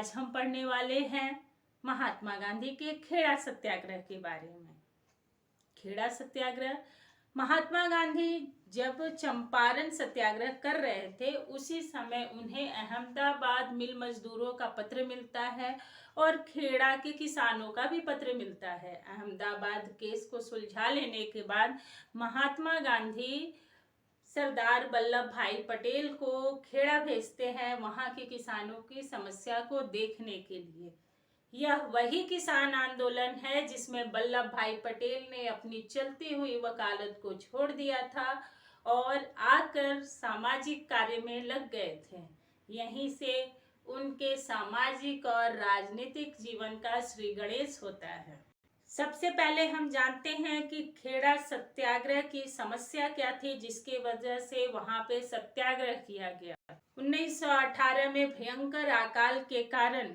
आज हम पढ़ने वाले हैं महात्मा गांधी के खेड़ा सत्याग्रह के बारे में। खेड़ा सत्याग्रह, महात्मा गांधी जब चंपारण सत्याग्रह कर रहे थे उसी समय उन्हें अहमदाबाद मिल मजदूरों का पत्र मिलता है और खेड़ा के किसानों का भी पत्र मिलता है। अहमदाबाद केस को सुलझा लेने के बाद महात्मा गांधी सरदार वल्लभ भाई पटेल को खेड़ा भेजते हैं वहां के किसानों की समस्या को देखने के लिए। यह वही किसान आंदोलन है जिसमें वल्लभ भाई पटेल ने अपनी चलती हुई वकालत को छोड़ दिया था और आकर सामाजिक कार्य में लग गए थे। यहीं से उनके सामाजिक और राजनीतिक जीवन का श्री गणेश होता है। सबसे पहले हम जानते हैं कि खेड़ा सत्याग्रह की समस्या क्या थी जिसकी वजह से वहां पे सत्याग्रह किया गया। 1918 में भयंकर अकाल के कारण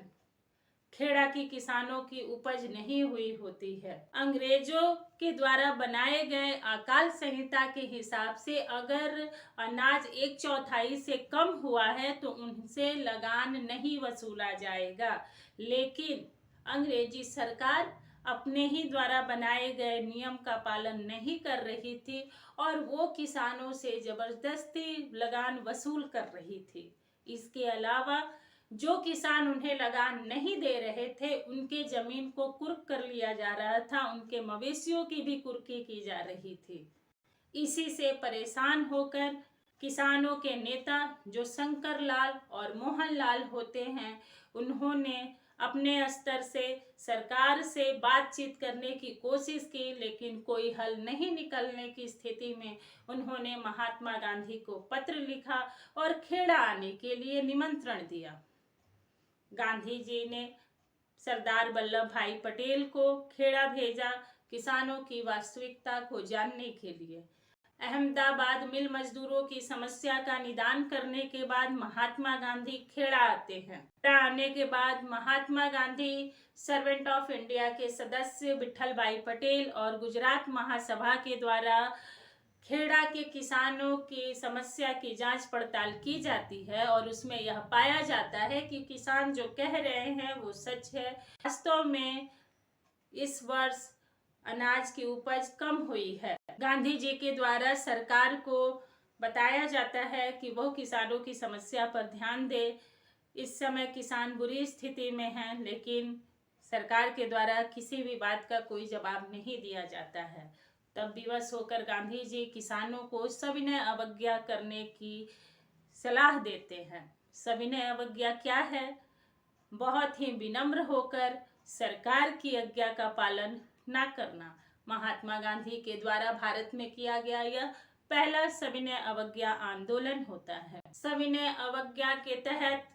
खेड़ा की किसानों की उपज नहीं हुई होती है। अंग्रेजों के द्वारा बनाए गए अकाल संहिता के हिसाब से अगर अनाज 1/4 से कम हुआ है तो उनसे लगान नहीं वसूला जाएगा, लेकिन अंग्रेजी सरकार अपने ही द्वारा बनाए गए नियम का पालन नहीं कर रही थी और वो किसानों से जबरदस्ती लगान वसूल कर रही थी। इसके अलावा जो किसान उन्हें लगान नहीं दे रहे थे उनके जमीन को कुर्क कर लिया जा रहा था, उनके मवेशियों की भी कुर्की की जा रही थी। इसी से परेशान होकर किसानों के नेता जो शंकर लाल और मोहन लाल होते हैं उन्होंने अपने स्तर से सरकार से बातचीत करने की कोशिश की, लेकिन कोई हल नहीं निकलने की स्थिति में उन्होंने महात्मा गांधी को पत्र लिखा और खेड़ा आने के लिए निमंत्रण दिया। गांधी जी ने सरदार वल्लभ भाई पटेल को खेड़ा भेजा किसानों की वास्तविकता को जानने के लिए। अहमदाबाद मिल मजदूरों की समस्या का निदान करने के बाद महात्मा गांधी खेड़ा आते हैं। खेड़ा आने के बाद Mahatma Gandhi servant of India के सदस्य विठल भाई पटेल और गुजरात महासभा के द्वारा खेड़ा के किसानों की समस्या की जांच पड़ताल की जाती है और उसमें यह पाया जाता है कि किसान जो कह रहे हैं वो सच है। वास्तव में इस वर्ष अनाज की उपज कम हुई है। गांधी जी के द्वारा सरकार को बताया जाता है कि वह किसानों की समस्या पर ध्यान दे। इस समय किसान बुरी स्थिति में हैं, लेकिन सरकार के द्वारा किसी भी बात का कोई जवाब नहीं दिया जाता है। तब विवश होकर गांधी जी किसानों को सविनय अवज्ञा करने की सलाह देते हैं। सविनय अवज्ञा क्या है? बहुत ही विनम्र होकर सरकार की आज्ञा का पालन न करना। महात्मा गांधी के द्वारा भारत में किया गया यह पहला सविनय अवज्ञा आंदोलन होता है। सविनय अवज्ञा के तहत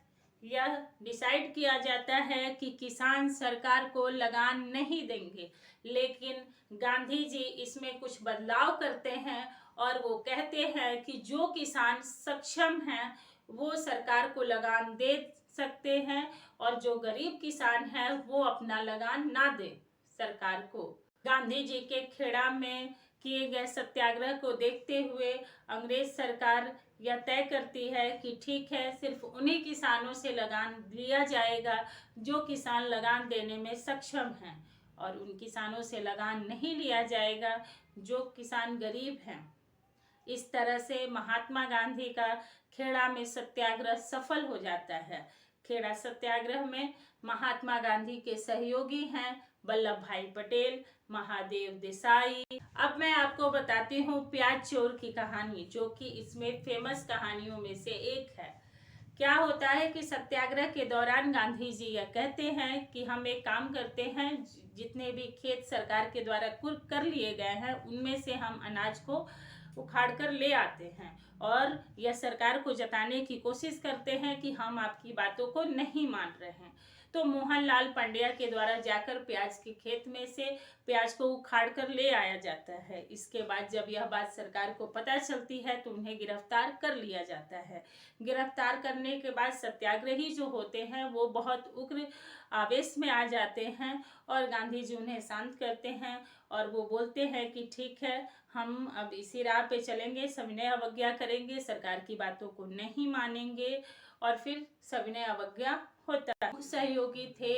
यह डिसाइड किया जाता है कि किसान सरकार को लगान नहीं देंगे, लेकिन गांधी जी इसमें कुछ बदलाव करते हैं और वो कहते हैं कि जो किसान सक्षम हैं वो सरकार को लगान दे सकते हैं और जो गरीब किसान है वो अपना लगान ना दे सरकार को। गांधी जी के खेड़ा में किए गए सत्याग्रह को देखते हुए अंग्रेज सरकार यह तय करती है कि ठीक है, सिर्फ उन्हीं किसानों से लगान लिया जाएगा जो किसान लगान देने में सक्षम हैं और उन किसानों से लगान नहीं लिया जाएगा जो किसान गरीब हैं। इस तरह से महात्मा गांधी का खेड़ा में सत्याग्रह सफल हो जाता है। खेड़ा सत्याग्रह में महात्मा गांधी के सहयोगी हैं वल्लभ भाई पटेल, महादेव देसाई। अब मैं आपको बताती हूँ प्याज चोर की कहानी, जो कि इसमें फेमस कहानियों में से एक है। क्या होता है कि सत्याग्रह के दौरान गांधी जी यह कहते हैं कि हम एक काम करते हैं, जितने भी खेत सरकार के द्वारा कुर्क कर लिए गए हैं उनमें से हम अनाज को उखाड़ कर ले आते हैं और यह सरकार को जताने की कोशिश करते हैं कि हम आपकी बातों को नहीं मान रहे हैं। तो मोहनलाल पांड्या के द्वारा जाकर प्याज के खेत में से प्याज को उखाड़ कर ले आया जाता है। इसके बाद जब यह बात सरकार को पता चलती है तो उन्हें गिरफ्तार कर लिया जाता है। गिरफ्तार करने के बाद सत्याग्रही जो होते हैं वो बहुत उग्र आवेश में आ जाते हैं और गांधी जी उन्हें शांत करते हैं और वो बोलते हैं कि ठीक है, हम अब इसी राह पे चलेंगे, सविनय अवज्ञा करेंगे, सरकार की बातों को नहीं मानेंगे और फिर सविनय अवज्ञा होता है। सहयोगी थे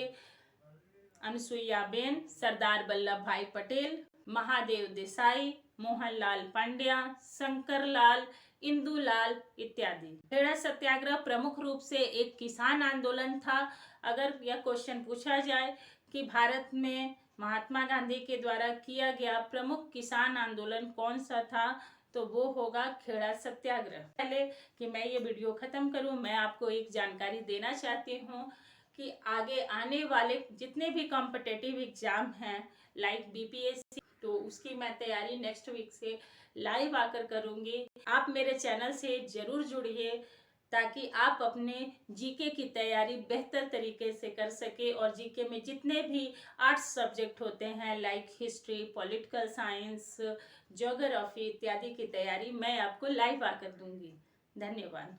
अनुसुईयाबेन, सरदार वल्लभ भाई पटेल, महादेव देसाई, मोहनलाल पांड्या, शंकरलाल, इंदुलाल इत्यादि। खेड़ा सत्याग्रह प्रमुख रूप से एक किसान आंदोलन था। अगर यह क्वेश्चन पूछा जाए कि भारत में महात्मा गांधी के द्वारा किया गया प्रमुख किसान आंदोलन कौन सा था, तो वो होगा खेड़ा सत्याग्रह। पहले कि मैं ये वीडियो खत्म करूं, मैं आपको एक जानकारी देना चाहती हूँ कि आगे आने वाले जितने भी कॉम्पिटिटिव एग्जाम हैं लाइक बीपीएससी, तो उसकी मैं तैयारी नेक्स्ट वीक से लाइव आकर करूंगी। आप मेरे चैनल से जरूर जुड़िए ताकि आप अपने जीके की तैयारी बेहतर तरीके से कर सके और जीके में जितने भी आर्ट्स सब्जेक्ट होते हैं like history, political science, geography इत्यादि की तैयारी मैं आपको लाइव आकर दूंगी। धन्यवाद।